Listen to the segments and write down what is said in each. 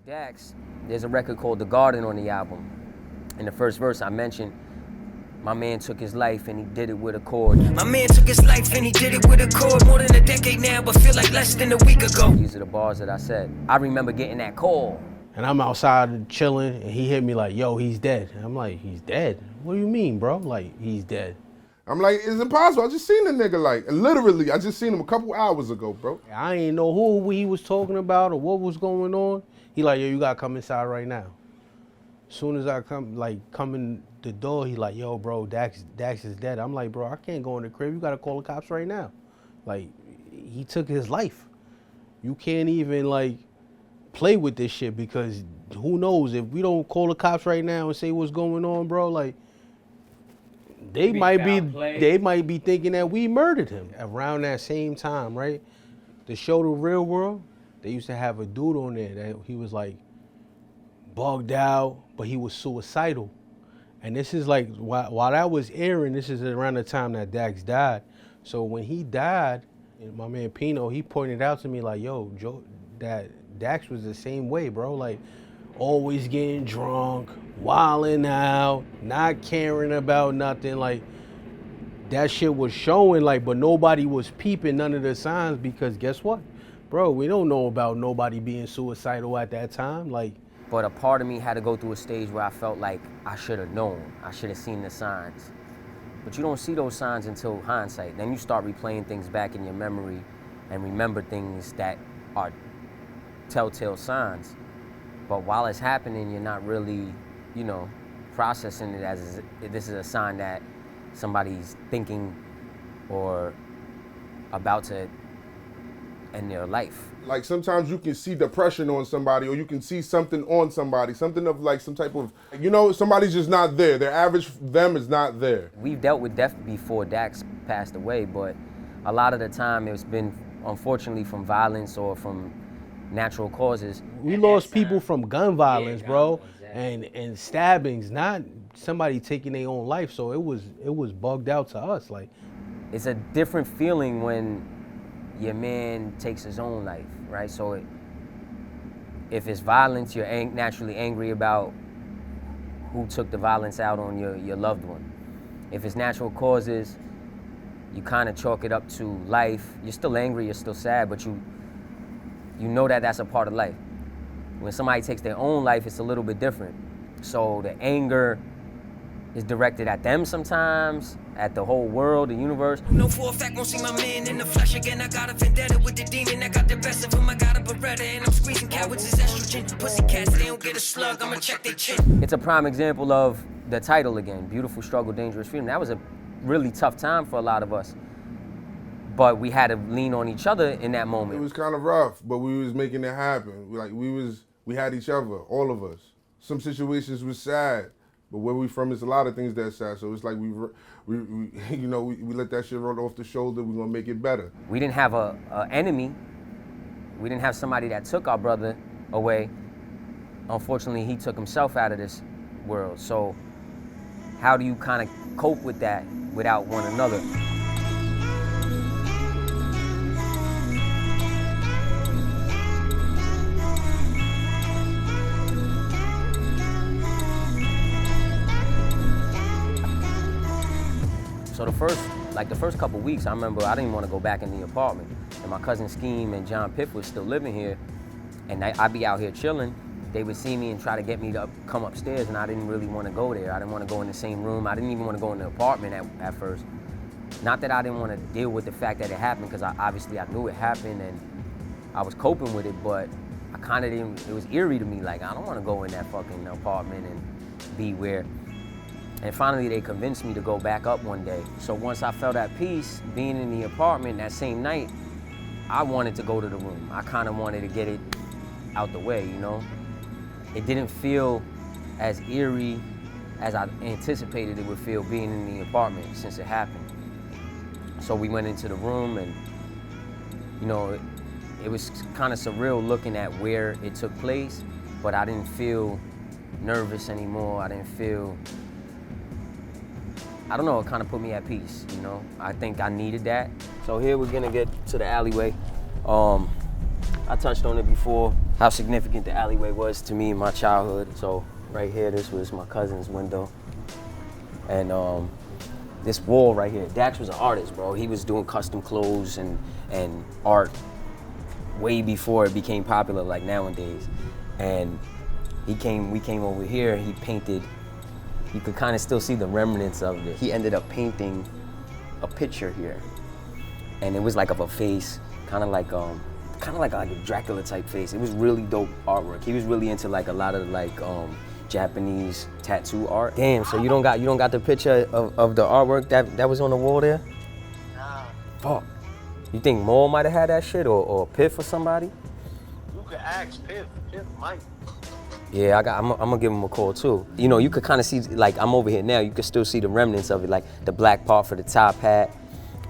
Dax, there's a record called The Garden on the album. In the first verse I mentioned, my man took his life and he did it with a chord. My man took his life and he did it with a chord. More than a decade now, but feel like less than a week ago. These are the bars that I said. I remember getting that call. And I'm outside chilling, and he hit me like, yo, he's dead. And I'm like, he's dead? What do you mean, bro? Like, he's dead. I'm like, it's impossible. I just seen the nigga, like, literally, I just seen him a couple hours ago, bro. I ain't know who he was talking about or what was going on. He like, yo, you gotta come inside right now. As soon as I come in the door, he like, yo, bro, Dax is dead. I'm like, bro, I can't go in the crib. You gotta call the cops right now. Like, he took his life. You can't even, like, play with this shit because who knows, if we don't call the cops right now and say what's going on, bro, like, they might be thinking that we murdered him. Around that same time, right? The show The Real World, they used to have a dude on there that he was like bugged out, but he was suicidal. And this is like, while that was airing, this is around the time that Dax died. So when he died, my man Pino, he pointed out to me like, yo, Joe, that Dax was the same way, bro. Like, always getting drunk, wilding out, not caring about nothing. Like, that shit was showing, like, but nobody was peeping none of the signs because guess what? Bro, we don't know about nobody being suicidal at that time. Like, But a part of me had to go through a stage where I felt like I should have known. I should have seen the signs. But you don't see those signs until hindsight. Then you start replaying things back in your memory and remember things that are telltale signs. But while it's happening, you're not really, processing it as this is a sign that somebody's thinking or about to end their life. Like, sometimes you can see depression on somebody, or you can see something on somebody, something of like some type of, somebody's just not there. Their average them is not there. We've dealt with death before Dax passed away, but a lot of the time it's been, unfortunately, from violence or from natural causes. We lost people from gun violence, bro, and stabbings, not somebody taking their own life. So it was bugged out to us. Like, it's a different feeling when your man takes his own life, right? So if it's violence, you're naturally angry about who took the violence out on your loved one. If it's natural causes, you kind of chalk it up to life. You're still angry, you're still sad, but you know that that's a part of life. When somebody takes their own life, it's a little bit different. So the anger is directed at them sometimes, at the whole world, the universe. No, for a fact, won't see my man in the flesh again. I got a vendetta with the demon. I got the best of him. I got a Beretta, and I'm squeezing cowards as estrogen. Pussycats, they don't get a slug. I'ma check their chin. It's a prime example of the title again, Beautiful Struggle, Dangerous Freedom. That was a really tough time for a lot of us. But we had to lean on each other in that moment. It was kind of rough, but we was making it happen. We had each other, all of us. Some situations was sad, but where we from is a lot of things that's sad. So it's like we let that shit roll off the shoulder. We're gonna make it better. We didn't have a enemy. We didn't have somebody that took our brother away. Unfortunately, he took himself out of this world. So how do you kind of cope with that without one another? So the first couple weeks, I remember I didn't want to go back in the apartment. And my cousin Scheme and John Piff was still living here. And I'd be out here chilling. They would see me and try to get me to come upstairs, and I didn't really want to go there. I didn't want to go in the same room. I didn't even want to go in the apartment at first. Not that I didn't want to deal with the fact that it happened, because I knew it happened and I was coping with it, but I kind of didn't, it was eerie to me. Like, I don't want to go in that fucking apartment and be where. And finally, they convinced me to go back up one day. So once I felt at peace being in the apartment that same night, I wanted to go to the room. I kind of wanted to get it out the way, It didn't feel as eerie as I anticipated it would feel being in the apartment since it happened. So we went into the room and, it was kind of surreal looking at where it took place, but I didn't feel nervous anymore. I didn't feel, I don't know, it kind of put me at peace, I think I needed that. So here we're gonna get to the alleyway. I touched on it before, how significant the alleyway was to me in my childhood. So right here, this was my cousin's window. And this wall right here, Dax was an artist, bro. He was doing custom clothes and art way before it became popular like nowadays. And we came over here, he painted, you could kind of still see the remnants of it. He ended up painting a picture here. And it was like of a face, kind of like a Dracula type face. It was really dope artwork. He was really into like a lot of like Japanese tattoo art. Damn, so you don't got the picture of the artwork that was on the wall there? Nah. Fuck. You think Maul might have had that shit or Piff or somebody? You could ask Piff. Piff might. Yeah, I'm gonna give him a call too. You know, you could kind of see, like I'm over here now, you could still see the remnants of it, like the black part for the top hat,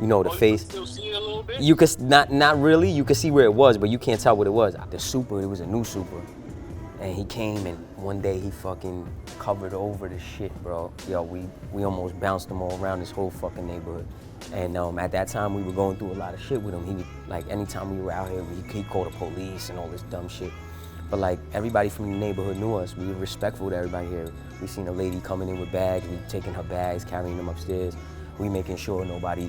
you know, the face. You can still see it a little bit? You could, not really, you could see where it was, but you can't tell what it was. The super, it was a new super. And he came and one day he fucking covered over the shit, bro. Yo, we almost bounced him all around this whole fucking neighborhood. And at that time we were going through a lot of shit with him. He would, like, anytime we were out here, he called the police and all this dumb shit. But like, everybody from the neighborhood knew us. We were respectful to everybody here. We seen a lady coming in with bags, we taking her bags, carrying them upstairs. We making sure nobody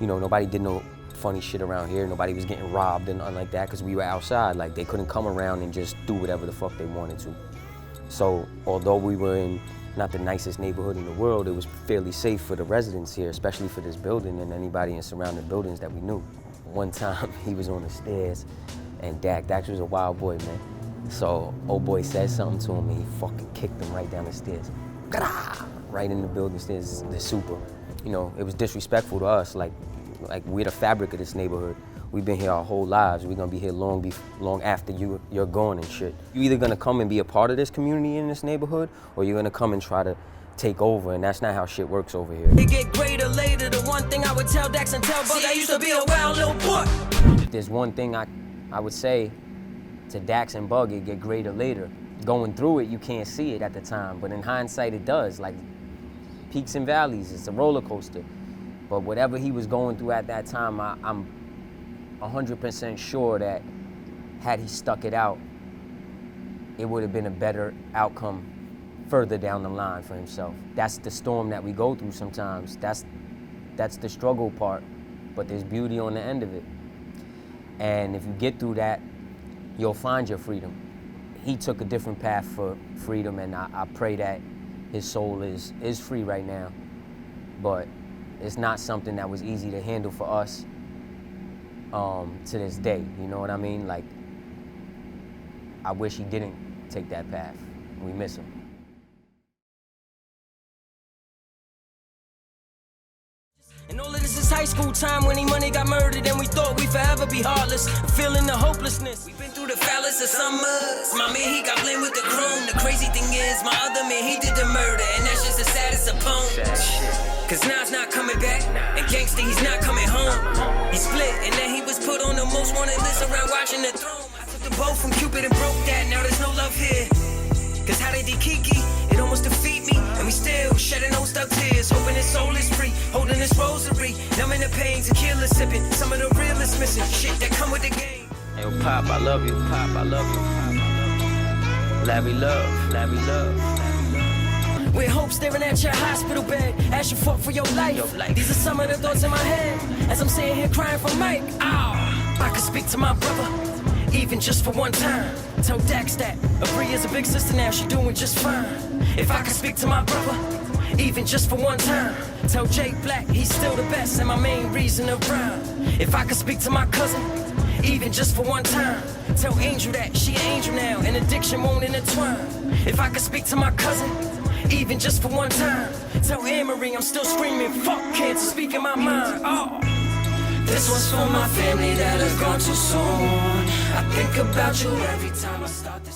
did no funny shit around here. Nobody was getting robbed and nothing like that, because we were outside. Like, they couldn't come around and just do whatever the fuck they wanted to. So although we were in not the nicest neighborhood in the world, it was fairly safe for the residents here, especially for this building and anybody in surrounding buildings that we knew. One time he was on the stairs and Dax was a wild boy, man. So old boy said something to him and he fucking kicked him right down the stairs. Right in the building stairs, the super. You know, it was disrespectful to us. Like we're the fabric of this neighborhood. We've been here our whole lives. We're gonna be here long after you're gone and shit. You're either gonna come and be a part of this community in this neighborhood, or you're gonna come and try to take over, and that's not how shit works over here. It get greater later. The one thing I would tell Dax and tell Bug, I used to be a wild little boy. If there's one thing I would say to Dax and Bug, it get greater later. Going through it, you can't see it at the time, but in hindsight, it does. Like, peaks and valleys, it's a roller coaster. But whatever he was going through at that time, I'm 100% sure that had he stuck it out, it would have been a better outcome further down the line for himself. That's the storm that we go through sometimes. That's the struggle part, but there's beauty on the end of it. And if you get through that, you'll find your freedom. He took a different path for freedom, and I pray that his soul is free right now. But it's not something that was easy to handle for us to this day, you know what I mean? Like, I wish he didn't take that path. We miss him. And all of this is high school time when money got murdered and we thought we'd forever be heartless. Feeling the hopelessness. We've been through the foulest of summers. My man, he got blamed with the chrome. The crazy thing is, my other man, he did the murder, and that's just the saddest of poems. Cause Nas not coming back, and Gangsta, he's not coming home. He split, and then he was put on the most wanted list around watching the throne. I took the bow from Cupid and broke that, now there's no love here. Cause how they did Kiki, it almost defeat me. And we still shedding no stuck tears, hoping his soul is free, holding his rosary, numbing the pain, tequila sipping, some of the realest missing shit that come with the game. Hey, Pop, I love you. Pop, I love you. Larry love, Larry love. With hope staring at your hospital bed as you fought for your life. These are some of the thoughts in my head as I'm sitting here crying for Mike. Ow, I could speak to my brother, even just for one time. Tell Dax that Bree is a big sister now, she doing just fine. If I could speak to my brother, even just for one time. Tell Jay Black he's still the best and my main reason of rhyme. If I could speak to my cousin, even just for one time. Tell Angel that she an angel now and addiction won't intertwine. If I could speak to my cousin, even just for one time. Tell Anne-Marie I'm still screaming, fuck cancer, speaking my mind. Oh. This one's for my family that has gone too soon. I think about you every time I start this.